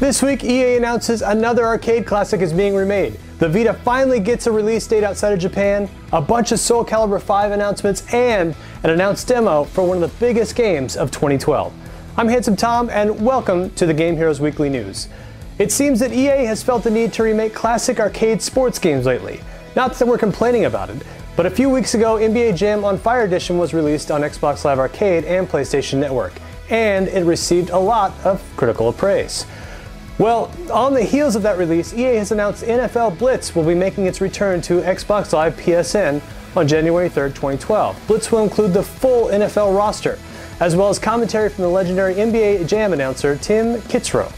This week, EA announces another arcade classic is being remade. The Vita finally gets a release date outside of Japan, a bunch of Soul Calibur 5 announcements, and an announced demo for one of the biggest games of 2012. I'm Handsome Tom, and welcome to the Game Heroes Weekly News. It seems that EA has felt the need to remake classic arcade sports games lately. Not that we're complaining about it, but a few weeks ago, NBA Jam on Fire Edition was released on Xbox Live Arcade and PlayStation Network, and it received a lot of critical praise. Well, on the heels of that release, EA has announced NFL Blitz will be making its return to Xbox Live PSN on January 3rd, 2012. Blitz will include the full NFL roster, as well as commentary from the legendary NBA Jam announcer Tim Kitzrow.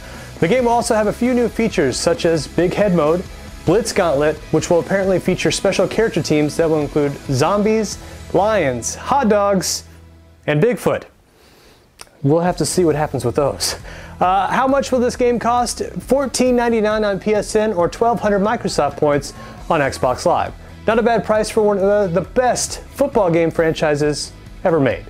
The game will also have a few new features such as Big Head Mode, Blitz Gauntlet, which will apparently feature special character teams that will include zombies, lions, hot dogs, and Bigfoot. We'll have to see what happens with those. How much will this game cost? $14.99 on PSN or 1,200 Microsoft points on Xbox Live. Not a bad price for one of the best football game franchises ever made.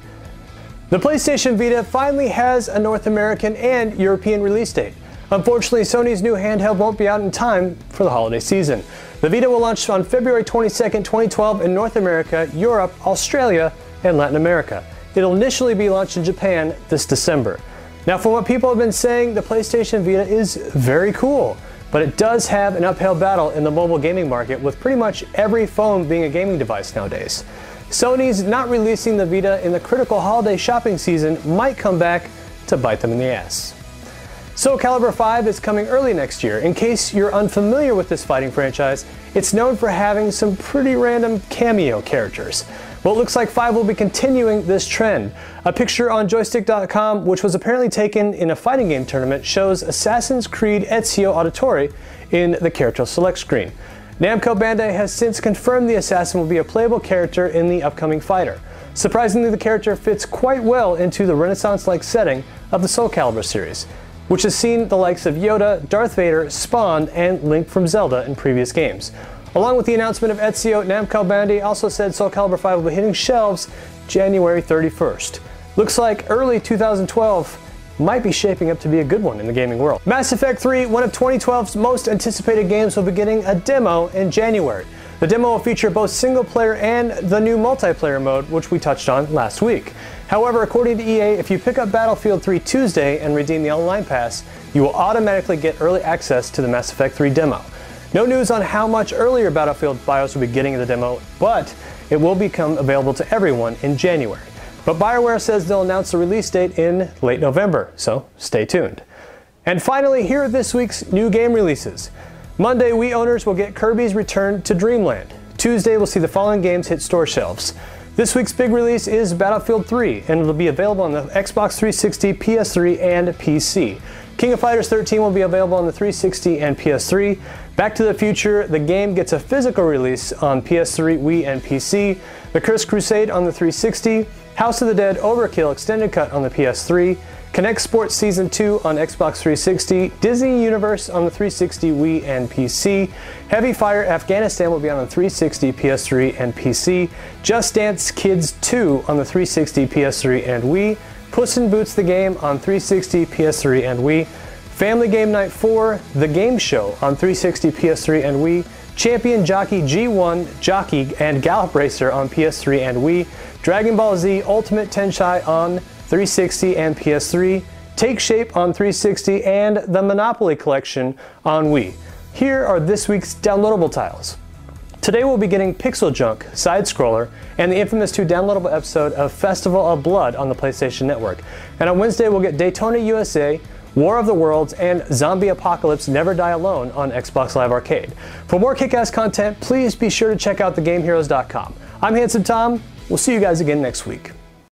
The PlayStation Vita finally has a North American and European release date. Unfortunately, Sony's new handheld won't be out in time for the holiday season. The Vita will launch on February 22nd, 2012 in North America, Europe, Australia, and Latin America. It'll initially be launched in Japan this December. Now, from what people have been saying, the PlayStation Vita is very cool, but it does have an uphill battle in the mobile gaming market, with pretty much every phone being a gaming device nowadays. Sony's not releasing the Vita in the critical holiday shopping season might come back to bite them in the ass. Soul Calibur 5 is coming early next year. In case you're unfamiliar with this fighting franchise, it's known for having some pretty random cameo characters. Well, it looks like 5 will be continuing this trend. A picture on joystick.com, which was apparently taken in a fighting game tournament, shows Assassin's Creed Ezio Auditore in the character select screen. Namco Bandai has since confirmed the assassin will be a playable character in the upcoming fighter. Surprisingly, the character fits quite well into the Renaissance-like setting of the Soul Calibur series, which has seen the likes of Yoda, Darth Vader, Spawn, and Link from Zelda in previous games. Along with the announcement of Ezio, Namco Bandai also said Soul Calibur 5 will be hitting shelves January 31st. Looks like early 2012 might be shaping up to be a good one in the gaming world. Mass Effect 3, one of 2012's most anticipated games, will be getting a demo in January. The demo will feature both single player and the new multiplayer mode, which we touched on last week. However, according to EA, if you pick up Battlefield 3 Tuesday and redeem the online pass, you will automatically get early access to the Mass Effect 3 demo. No news on how much earlier Battlefield BIOS will be getting in the demo, but it will become available to everyone in January. But BioWare says they'll announce the release date in late November, so stay tuned. And finally, here are this week's new game releases. Monday, Wii owners will get Kirby's Return to Dreamland. Tuesday, we'll see the following games hit store shelves. This week's big release is Battlefield 3, and it'll be available on the Xbox 360, PS3, and PC. King of Fighters 13 will be available on the 360 and PS3. Back to the Future, the game gets a physical release on PS3, Wii, and PC. The Cursed Crusade on the 360. House of the Dead Overkill Extended Cut on the PS3. Connect Sports Season 2 on Xbox 360. Disney Universe on the 360, Wii, and PC. Heavy Fire Afghanistan will be on the 360, PS3, and PC. Just Dance Kids 2 on the 360, PS3, and Wii. Puss in Boots the Game on 360, PS3, and Wii. Family Game Night 4, The Game Show on 360, PS3, and Wii. Champion Jockey G1, Jockey, and Gallop Racer on PS3 and Wii. Dragon Ball Z Ultimate Tenchai on 360 and PS3. Take Shape on 360, and the Monopoly Collection on Wii. Here are this week's downloadable titles. Today we'll be getting Pixel Junk, Side Scroller, and the infamous 2 downloadable episode of Festival of Blood on the PlayStation Network. And on Wednesday we'll get Daytona USA, War of the Worlds, and Zombie Apocalypse Never Die Alone on Xbox Live Arcade. For more kick-ass content, please be sure to check out thegameheroes.com. I'm Handsome Tom. We'll see you guys again next week.